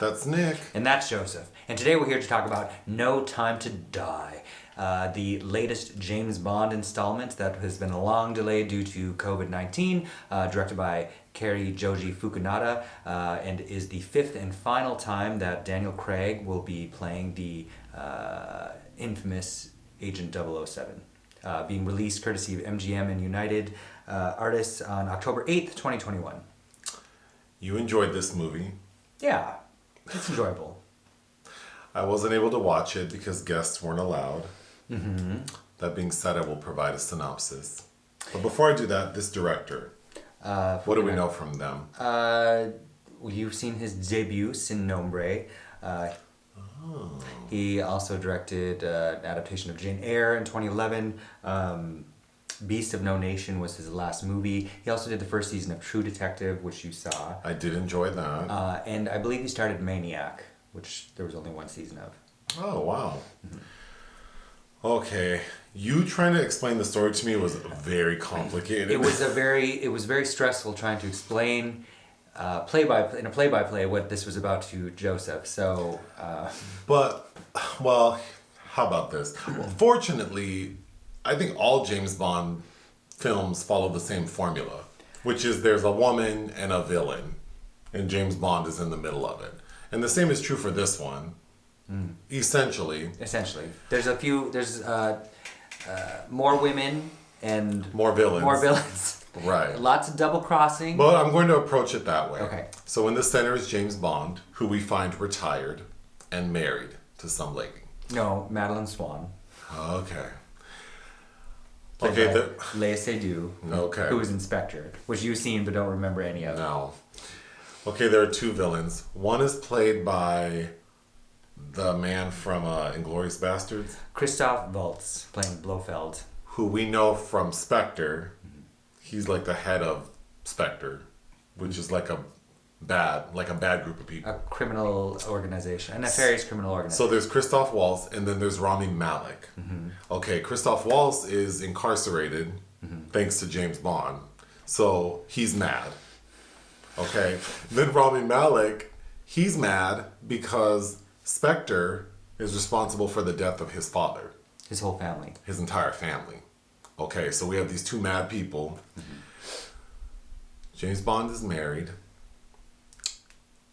That's Nick. And that's Joseph. And today we're here to talk about No Time to Die, the latest James Bond installment that has been long delayed due to COVID-19, directed by Cary Joji Fukunaga, and is the fifth and final time that Daniel Craig will be playing the infamous Agent 007, being released courtesy of MGM and United Artists on October 8th, 2021. You enjoyed this movie. Yeah, it's enjoyable. I wasn't able to watch it because guests weren't allowed. Mm-hmm. That being said, I will provide a synopsis. But before I do that, this director, what do we know from them? You've seen his debut, Sin Nombre. He also directed an adaptation of Jane Eyre in 2011. Beast of No Nation was his last movie. He also did the first season of True Detective, which you saw. I did enjoy that. And I believe he started Maniac, which there was only one season of. Oh, wow. Mm-hmm. Okay. You trying to explain the story to me was very complicated. It was very stressful trying to explain play-by-play what this was about to Joseph. So well, how about this? Fortunately, I think all James Bond films follow the same formula, which is there's a woman and a villain, and James Bond is in the middle of it. And the same is true for this one. Essentially, there's more women and more villains. Right. Lots of double crossing. But I'm going to approach it that way. Okay. So in the center is James Bond, who we find retired and married to some lady. No, Madeleine Swann. Okay. Seydoux. Okay. Who was Inspector, which you've seen but don't remember any of. No. Okay, there are two villains. One is played by the man from Inglourious Bastards. Christoph Waltz, playing Blofeld. Who we know from Spectre. He's like the head of Spectre, which is like a bad group of people. A criminal organization, a nefarious criminal organization. So there's Christoph Waltz, and then there's Rami Malek. Mm-hmm. Okay, Christoph Waltz is incarcerated thanks to James Bond, so he's mad. Okay, then Rami Malek, he's mad because Spectre is responsible for the death of his father. His whole family. His entire family. Okay, so we have these two mad people. James Bond is married.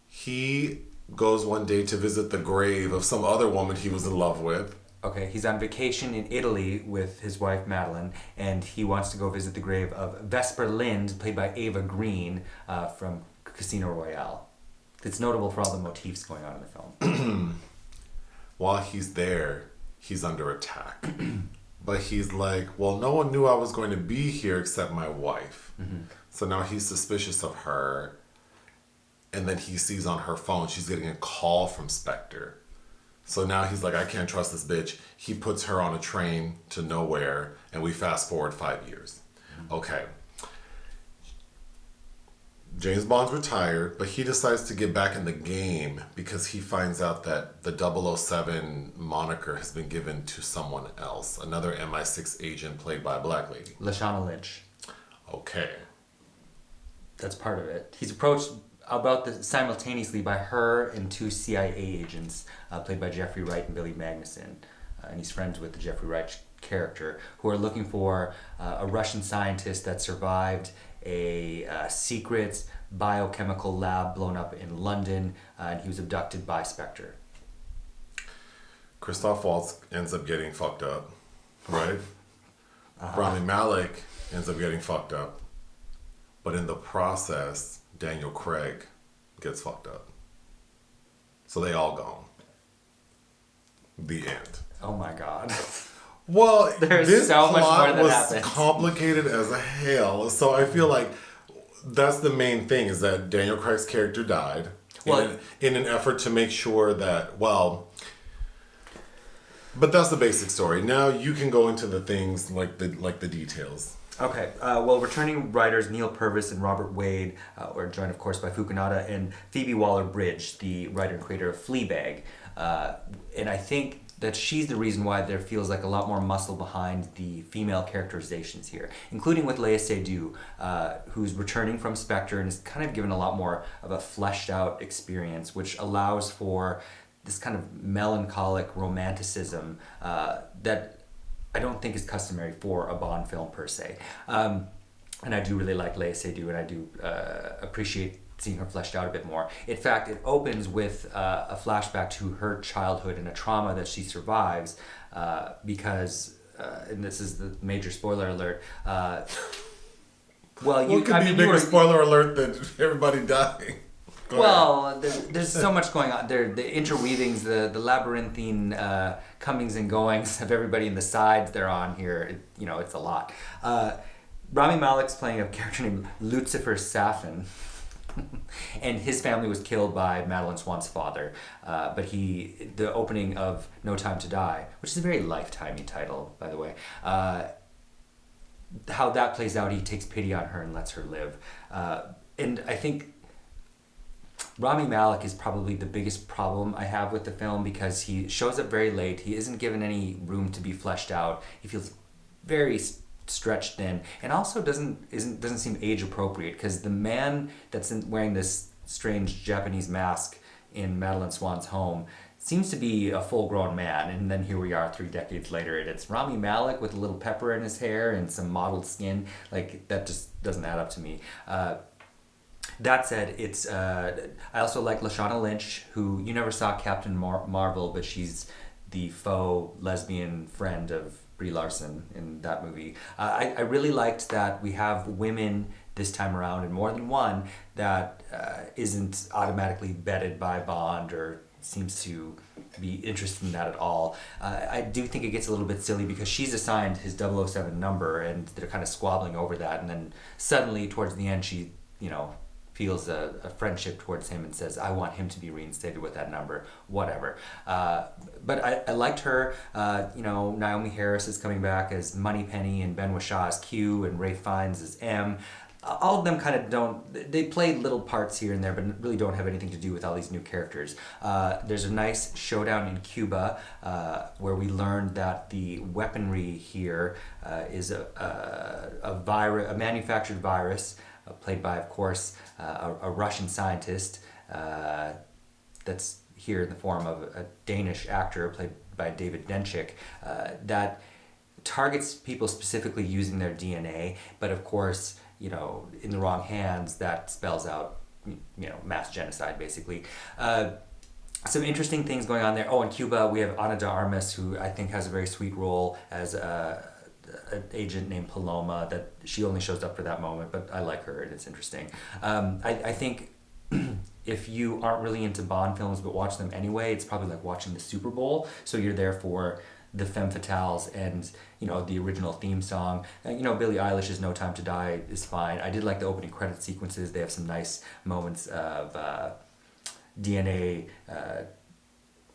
He goes one day to visit the grave of some other woman he was in love with. Okay, he's on vacation in Italy with his wife Madeleine, and he wants to go visit the grave of Vesper Lind, played by Ava Green from Casino Royale. It's notable for all the motifs going on in the film. While he's there, he's under attack. But he's like, well, no one knew I was going to be here except my wife. Mm-hmm. So now he's suspicious of her. And then he sees on her phone, she's getting a call from Spectre. So now he's like, I can't trust this bitch. He puts her on a train to nowhere, and we fast forward 5 years. Mm-hmm. Okay. James Bond's retired, but he decides to get back in the game because he finds out that the 007 moniker has been given to someone else, another MI6 agent played by a black lady. Lashana Lynch. Okay. That's part of it. He's approached simultaneously by her and two CIA agents played by Jeffrey Wright and Billy Magnussen. And he's friends with the Jeffrey Wright character, who are looking for a Russian scientist that survived a secret biochemical lab blown up in London, and he was abducted by Spectre. Christoph Waltz ends up getting fucked up, right? Rami Malek ends up getting fucked up. But in the process, Daniel Craig gets fucked up. So they all gone. The end. Oh my god. Well, this so much plot more that was happens. complicated as hell. So I feel like that's the main thing, is that Daniel Craig's character died in an effort to make sure that, but that's the basic story. Now you can go into the things like the details. Okay. Returning writers Neal Purvis and Robert Wade were joined, of course, by Fukunaga and Phoebe Waller-Bridge, the writer and creator of Fleabag. And I think that she's the reason why there feels like a lot more muscle behind the female characterizations here, including with Léa Seydoux, who's returning from Spectre and is kind of given a lot more of a fleshed out experience, which allows for this kind of melancholic romanticism that I don't think is customary for a Bond film per se. And I do really like Léa Seydoux, and I do appreciate seeing her fleshed out a bit more. In fact, it opens with a flashback to her childhood and a trauma that she survives because, and this is the major spoiler alert. What could be a bigger spoiler alert than everybody dying? Well, there's so much going on. The interweavings, the labyrinthine comings and goings of everybody in the sides they're on here. It's a lot. Rami Malek's playing a character named Lyutsifer Safin. And his family was killed by Madeleine Swann's father. But the opening of No Time to Die, which is a very lifetimey title, by the way, how that plays out, he takes pity on her and lets her live. And I think Rami Malek is probably the biggest problem I have with the film because he shows up very late. He isn't given any room to be fleshed out. He feels very stretched thin, and also doesn't seem age appropriate because the man that's wearing this strange Japanese mask in Madeleine Swann's home seems to be a full-grown man, and then here we are 3 decades later, and it's Rami Malek with a little pepper in his hair and some mottled skin. Like, that just doesn't add up to me. That said, I also like Lashana Lynch, who you never saw Captain Marvel, but she's the faux lesbian friend of Brie Larson in that movie. I really liked that we have women this time around, and more than one, that isn't automatically vetted by Bond or seems to be interested in that at all. I do think it gets a little bit silly because she's assigned his 007 number and they're kind of squabbling over that, and then suddenly towards the end she, feels a friendship towards him and says, I want him to be reinstated with that number, whatever. But I liked her. Naomie Harris is coming back as Moneypenny and Ben Whishaw as Q and Ralph Fiennes as M. All of them kind of they play little parts here and there, but really don't have anything to do with all these new characters. There's a nice showdown in Cuba where we learned that the weaponry here is a manufactured virus played by, of course, a Russian scientist that's here in the form of a Danish actor played by David Dencik that targets people specifically using their DNA, but of course, in the wrong hands, that spells out, mass genocide, basically. Some interesting things going on there. Oh, in Cuba, we have Ana de Armas, who I think has a very sweet role as an agent named Paloma, that she only shows up for that moment, but I like her and it's interesting. I think if you aren't really into Bond films but watch them anyway, it's probably like watching the Super Bowl, so you're there for the femme fatales and the original theme song. Billie Eilish's No Time to Die is fine. I did like the opening credit sequences. They have some nice moments of DNA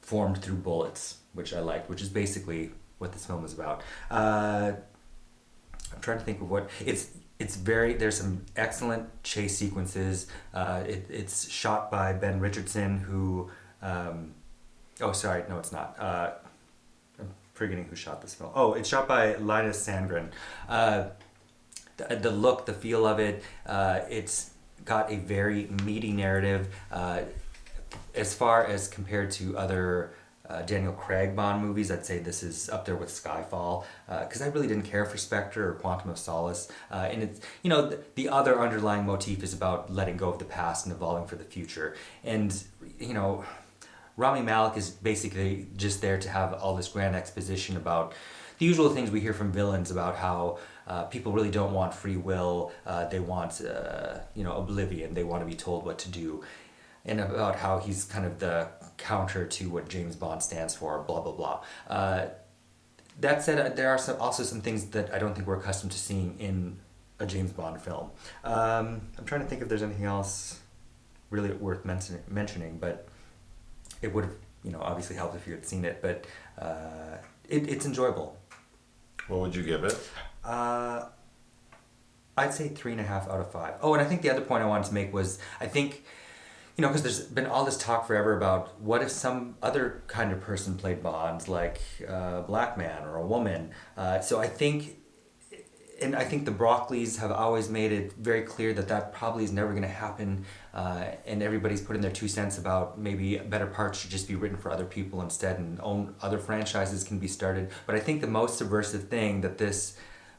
formed through bullets, which I liked, which is basically what this film is about. I'm trying to think of what there's some excellent chase sequences. It's shot by Ben Richardson, who sorry, no, it's not. I'm forgetting who shot this film. Oh, it's shot by Linus Sandgren. The look, the feel of it, it's got a very meaty narrative. As far as compared to other Daniel Craig Bond movies, I'd say this is up there with Skyfall, because I really didn't care for Spectre or Quantum of Solace. And it's, the other underlying motif is about letting go of the past and evolving for the future. And, Rami Malek is basically just there to have all this grand exposition about the usual things we hear from villains about how people really don't want free will, they want, oblivion, they want to be told what to do, and about how he's kind of the counter to what James Bond stands for, blah, blah, blah. That said, there are also some things that I don't think we're accustomed to seeing in a James Bond film. I'm trying to think if there's anything else really worth mentioning, but it would have, obviously helped if you had seen it, but it's enjoyable. What would you give it? I'd say 3.5 out of 5. Oh, and I think the other point I wanted to make was, I think because there's been all this talk forever about what if some other kind of person played Bond, like a black man or a woman. So I think the Broccoli's have always made it very clear that probably is never going to happen, and everybody's put in their 2 cents about maybe better parts should just be written for other people instead, and other franchises can be started. But I think the most subversive thing that this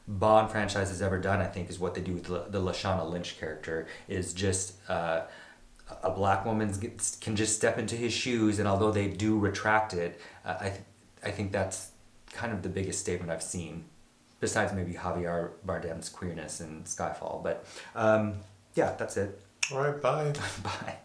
Bond franchise has ever done, I think, is what they do with the Lashana Lynch character, is just a black woman can just step into his shoes, and although they do retract it, I think that's kind of the biggest statement I've seen, besides maybe Javier Bardem's queerness in Skyfall. But yeah, that's it. All right, bye. Bye.